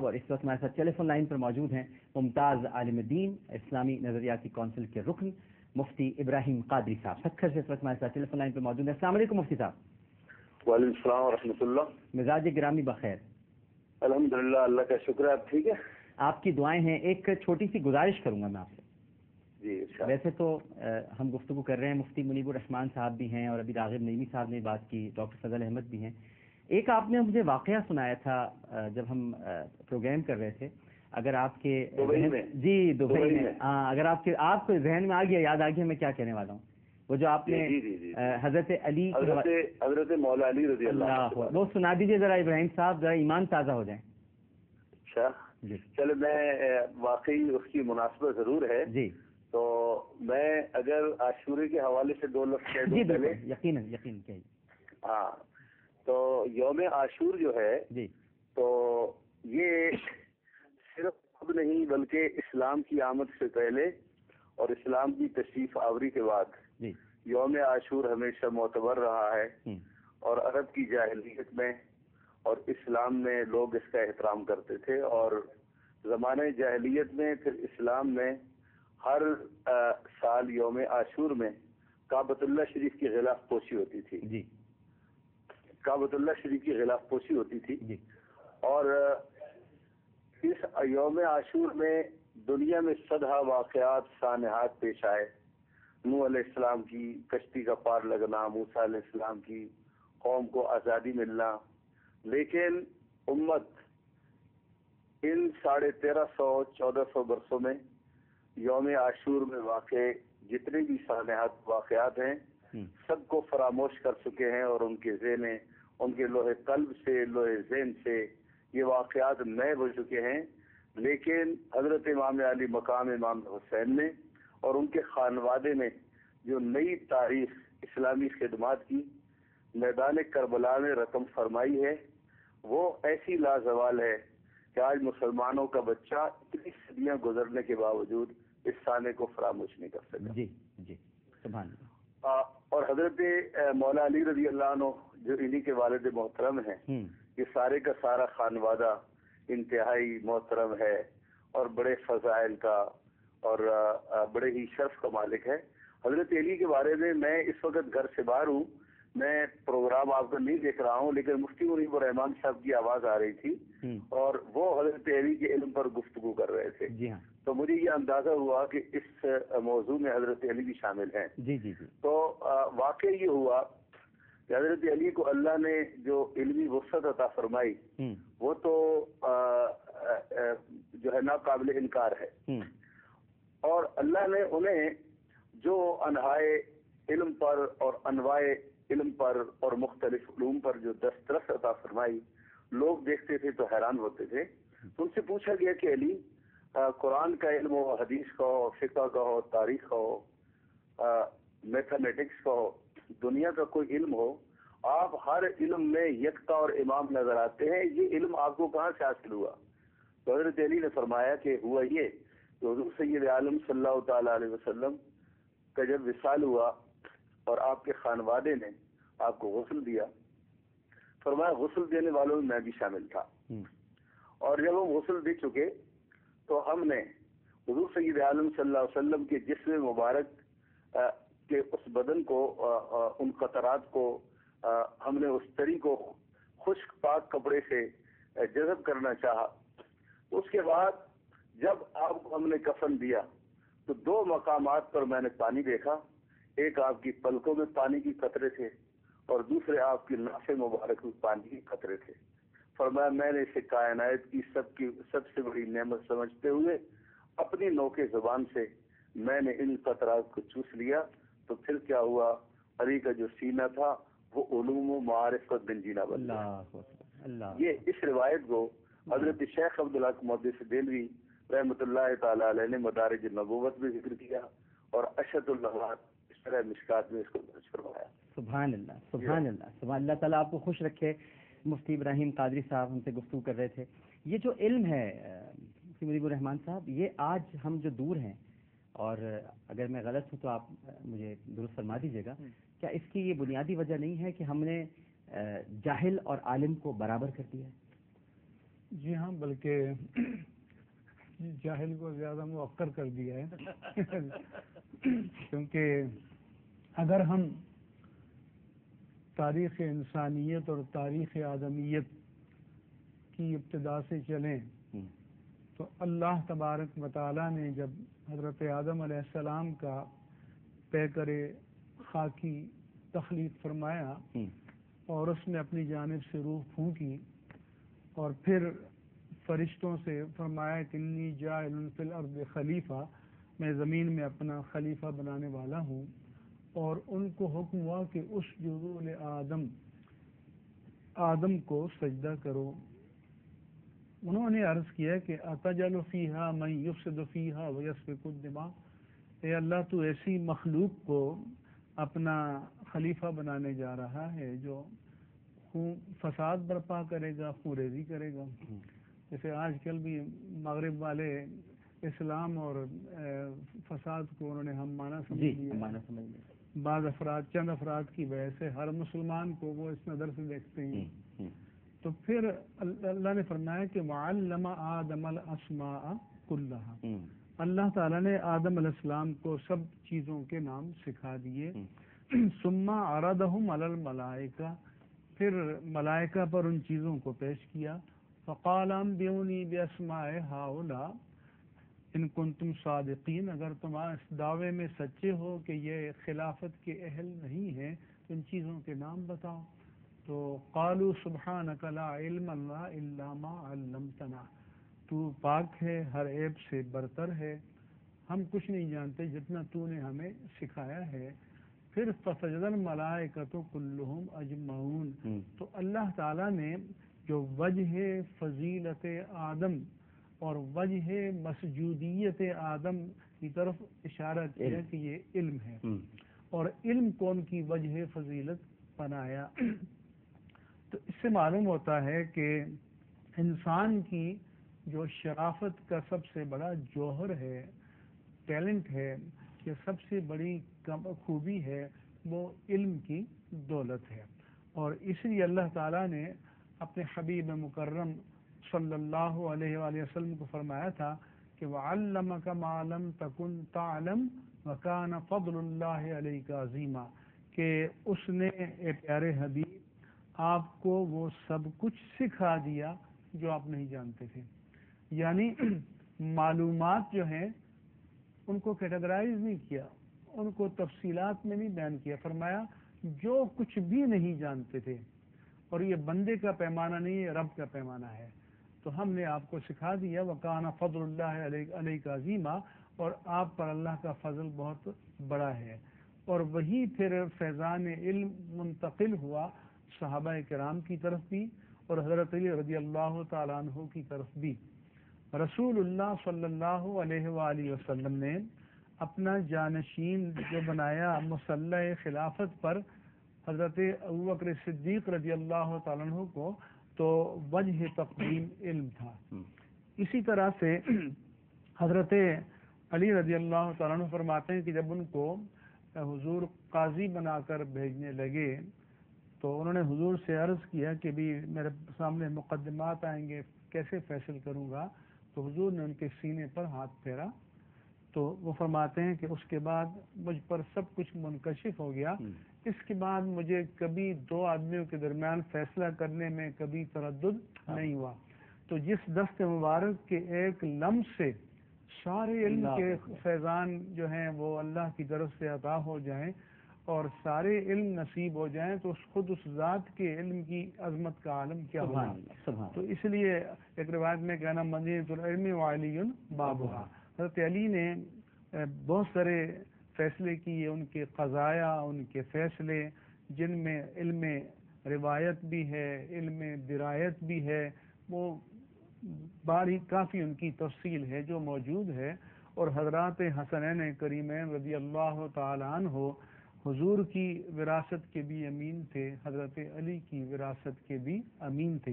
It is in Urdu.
اور اس وقت ہمارے ساتھ ٹیلی فون لائن پر موجود ہیں ممتاز عالم دین اسلامی نظریاتی کونسل کے رکن مفتی ابراہیم قادری صاحب سکھر سے اس وقت ہمارے ساتھ ٹیلی فون لائن پر موجود ہیں. السلام علیکم مفتی صاحب. وعلیکم السلام ورحمۃ اللہ. مزاج گرامی بخیر؟ الحمدللہ اللہ کا شکر ہے. آپ ٹھیک ہے؟ آپ کی دعائیں ہیں. ایک چھوٹی سی گزارش کروں گا میں آپ سے. جی ویسے تو ہم گفتگو کر رہے ہیں, مفتی منیب الرحمان صاحب بھی ہیں اور ابھی راغب نعیمی صاحب نے بات کی, ڈاکٹر فضل احمد بھی ہیں. ایک آپ نے مجھے واقعہ سنایا تھا جب ہم پروگرام کر رہے تھے, اگر آپ کے دبئی میں اگر آپ کو ذہن میں آ گیا, یاد آ گیا میں کیا کہنے والا ہوں, وہ جو آپ نے حضرت علی حضرت مولا علی رضی اللہ وہ سنا دیجیے ذرا ابراہیم صاحب, ذرا ایمان تازہ ہو جائیں. اچھا چلو, میں واقعی اس کی مناسبت ضرور ہے. جی تو میں اگر عاشورے کے حوالے سے دو لفظ کہہ دوں پہلے. یقیناً کہیے. ہاں, تو یوم عاشور جو ہے جی تو یہ صرف اب نہیں بلکہ اسلام کی آمد سے پہلے اور اسلام کی تشریف آوری کے بعد جی یوم عاشور ہمیشہ معتبر رہا ہے. اور عرب کی جاہلیت میں اور اسلام میں لوگ اس کا احترام کرتے تھے, اور زمانہ جاہلیت میں پھر اسلام میں ہر سال یوم عاشور میں کعبۃ اللہ شریف کی غلاف پوشی ہوتی تھی. جی کعبۃ اللہ شریف کی غلاف پوشی ہوتی تھی. جی اور اس یوم عاشور میں دنیا میں صدہ واقعات سانحات پیش آئے. نوح علیہ السلام کی کشتی کا پار لگنا, موسیٰ علیہ السلام کی قوم کو آزادی ملنا. لیکن امت ان 1350-1400 برسوں میں یوم عاشور میں واقع جتنے بھی سانحات واقعات ہیں سب کو فراموش کر چکے ہیں, اور ان کے ذہن, ان کے لوہے قلب سے, لوہے ذہن سے یہ واقعات نئے ہو چکے ہیں. لیکن حضرت امام علی مقام امام حسین نے اور ان کے خانوادے نے جو نئی تاریخ اسلامی خدمات کی میدان کربلا میں رقم فرمائی ہے, وہ ایسی لازوال ہے کہ آج مسلمانوں کا بچہ اتنی صدیاں گزرنے کے باوجود اس سانے کو فراموش نہیں کر سکتا. جی جی سبحان اللہ. اور حضرت مولا علی رضی اللہ عنہ جو انہی کے والد محترم ہیں, یہ سارے کا سارا خانوادہ انتہائی محترم ہے اور بڑے فضائل کا اور بڑے ہی شرف کا مالک ہے. حضرت علی کے بارے میں میں اس وقت گھر سے باہر ہوں, میں پروگرام آپ کا نہیں دیکھ رہا ہوں, لیکن مفتی منیب الرحمان صاحب کی آواز آ رہی تھی اور وہ حضرت علی کے علم پر گفتگو کر رہے تھے. جی ہاں, تو مجھے یہ اندازہ ہوا کہ اس موضوع میں حضرت علی بھی شامل ہیں. جی جی جی. تو واقع یہ ہوا کہ حضرت علی کو اللہ نے جو علمی وسعت عطا فرمائی وہ تو جو ہے ناقابل انکار ہے. اور اللہ نے انہیں جو انہائے علم پر اور انواع علم پر اور مختلف علوم پر جو دسترس عطا فرمائی, لوگ دیکھتے تھے تو حیران ہوتے تھے. ان سے پوچھا گیا کہ علی, قرآن کا علم ہو, حدیث کا ہو, فقہ کا ہو, تاریخ کا ہو, میتھمیٹکس کا ہو, دنیا کا کوئی علم ہو, آپ ہر علم میں یکتا اور امام نظر آتے ہیں, یہ علم آپ کو کہاں سے حاصل ہوا؟ تو حضرت علی نے فرمایا کہ ہوا یہ کہ حضور سید عالم صلی اللہ تعالی علیہ وسلم کا جب وصال ہوا اور آپ کے خانوادے نے آپ کو غسل دیا, فرمایا غسل دینے والوں میں میں بھی شامل تھا. اور جب ہم غسل دے چکے تو ہم نے حضور سید عالم صلی اللہ علیہ وسلم کے جسم مبارک کے اس بدن کو, ان قطرات کو ہم نے اس تری کو خشک پاک کپڑے سے جذب کرنا چاہا. اس کے بعد جب آپ کو ہم نے کفن دیا تو دو مقامات پر میں نے پانی دیکھا, ایک آپ کی پلکوں میں پانی کی قطرے تھے اور دوسرے آپ کی ناف مبارک میں پانی کی قطرے تھے. فرمایا میں نے اسے کائنات کی سب سے بڑی نعمت سمجھتے ہوئے اپنی نوکے زبان سے میں نے ان قطرات کو چوس لیا. تو پھر کیا ہوا, علی کا جو سینہ تھا وہ علوم و معارف کا گنجینہ بن گیا. یہ اس روایت کو حضرت شیخ عبدالحق محدث دہلوی رحمۃ اللہ تعالی علیہ نے مدارج النبوت میں ذکر کیا اور اشد اللغات اس طرح مشکات میں اس کو درج فرمایا. سبحان اللہ سبحان اللہ سبحان اللہ تعالیٰ آپ کو خوش رکھے. مفتی ابراہیم قادری صاحب ہم سے گفتگو کر رہے تھے. یہ جو علم ہے مفتی منیب الرحمان صاحب, یہ آج ہم جو دور ہیں, اور اگر میں غلط ہوں تو آپ مجھے درست فرما دیجیے گا, کیا اس کی یہ بنیادی وجہ نہیں ہے کہ ہم نے جاہل اور عالم کو برابر کر دیا ہے؟ جی ہاں، بلکہ جاہل کو زیادہ موقر کر دیا ہے کیونکہ اگر ہم تاریخ انسانیت اور تاریخ آدمیت کی ابتدا سے چلیں تو اللہ تبارک و تعالیٰ نے جب حضرت آدم علیہ السلام کا پیکر خاکی تخلیق فرمایا اور اس نے اپنی جانب سے روح پھونکی اور پھر فرشتوں سے فرمایا کہ انی جاعل فی الارض خلیفہ، میں زمین میں اپنا خلیفہ بنانے والا ہوں، اور ان کو حکم ہوا کہ اسجدوا آدم کو سجدہ کرو۔ انہوں نے عرض کیا کہ اتجعل فیہا من یفسد فیہا ویسفک الدماء، اے اللہ تو ایسی مخلوق کو اپنا خلیفہ بنانے جا رہا ہے جو فساد برپا کرے گا، خون ریزی کرے گا۔ جیسے آج کل بھی مغرب والے اسلام اور فساد کو انہوں نے ہم معنی سمجھ لیا۔ بعض افراد، چند افراد کی وجہ سے ہر مسلمان کو وہ اس نظر سے دیکھتے ہیں۔ تو پھر اللہ نے فرمایا کہ وَعَلَّمَ آدَمَ الْأَسْمَاءَ كُلَّهَا، اللہ تعالیٰ نے آدم علیہ السلام کو سب چیزوں کے نام سکھا دیے۔ ثُمَّ عَرَضَهُمْ عَلَى الْمَلَائِكَةِ، پھر ملائکہ پر ان چیزوں کو پیش کیا۔ فَقَالَ أَنبِئُونِي بِأَسْمَاءِ هَؤُلَاءِ إِن كُنتُمْ صَادِقِينَ، اگر تم اس دعوے میں سچے ہو کہ یہ خلافت کے اہل نہیں ہیں تو ان چیزوں کے نام بتاؤ۔ تو قالوا سبحانک لا علم لنا الا ما علمتنا، تو پاک ہے، ہر عیب سے برتر ہے، ہم کچھ نہیں جانتے جتنا تو نے ہمیں سکھایا ہے۔ پھر فسجد الملائکۃ کلہم اجمعون، تو اللہ تعالیٰ نے جو وجہ فضیلت آدم اور وجہ مسجودیت آدم کی طرف اشارہ کیا کہ یہ علم ہے، اور علم کون کی وجہ فضیلت بنایا۔ تو اس سے معلوم ہوتا ہے کہ انسان کی جو شرافت کا سب سے بڑا جوہر ہے، ٹیلنٹ ہے، کہ سب سے بڑی خوبی ہے، وہ علم کی دولت ہے۔ اور اس لیے اللہ تعالیٰ نے اپنے حبیب مکرم صلی اللہ علیہ وآلہ وسلم کو فرمایا تھا کہ وَعَلَّمَكَ مَا لَمْ تَكُنْ تَعْلَمْ وَكَانَ فَضْلُ اللَّهِ عَلَيْكَ عَظِيمًا، کہ اس نے اے پیارے حبیب آپ کو وہ سب کچھ سکھا دیا جو آپ نہیں جانتے تھے۔ یعنی معلومات جو ہیں ان کو کیٹیگرائز نہیں کیا، ان کو تفصیلات میں نہیں بیان کیا، فرمایا جو کچھ بھی نہیں جانتے تھے، اور یہ بندے کا پیمانہ نہیں ہے، رب کا پیمانہ ہے، تو ہم نے آپ کو سکھا دیا۔ وَكَانَ فَضْلُ اللَّهِ عَلَيْكَ عَظِيمًا، اور آپ پر اللہ کا فضل بہت بڑا ہے۔ اور وہی پھر فیضان علم منتقل ہوا صحابہ کرام کی طرف بھی اور حضرت علی رضی اللہ تعالیٰ عنہ کی طرف بھی۔ رسول اللہ صلی اللہ علیہ وآلہ وسلم نے اپنا جانشین جو بنایا مصلح خلافت پر حضرت ابوبکر صدیق رضی اللہ تعالیٰ عنہ کو، تو وجہ تقدیم علم تھا۔ اسی طرح سے حضرت علی رضی اللہ تعالیٰ عنہ فرماتے ہیں کہ جب ان کو حضور قاضی بنا کر بھیجنے لگے تو انہوں نے حضور سے عرض کیا کہ بھی میرے سامنے مقدمات آئیں گے، کیسے فیصل کروں گا؟ تو حضور نے ان کے سینے پر ہاتھ پھیرا، تو وہ فرماتے ہیں کہ اس کے بعد مجھ پر سب کچھ منکشف ہو گیا، اس کے بعد مجھے کبھی دو آدمیوں کے درمیان فیصلہ کرنے میں کبھی تردد نہیں ہوا۔ تو جس دست مبارک کے ایک لمس سے سارے علم کے فیضان جو ہیں وہ اللہ کی طرف سے عطا ہو جائیں اور سارے علم نصیب ہو جائیں، تو خود اس ذات کے علم کی عظمت کا عالم کیا ہوگا۔ تو اس لیے ایک روایت میں کہنا مدینۃ العلم وعلی بابھا، حضرت علی نے بہت سارے فیصلے کیے، ان کے قضایا، ان کے فیصلے جن میں علم روایت بھی ہے، علم درایت بھی ہے، وہ باری کافی ان کی تفصیل ہے جو موجود ہے۔ اور حضرات حسنین کریمین رضی اللہ تعالی عنہ حضور کی وراثت کے بھی امین تھے، حضرت علی کی وراثت کے بھی امین تھے۔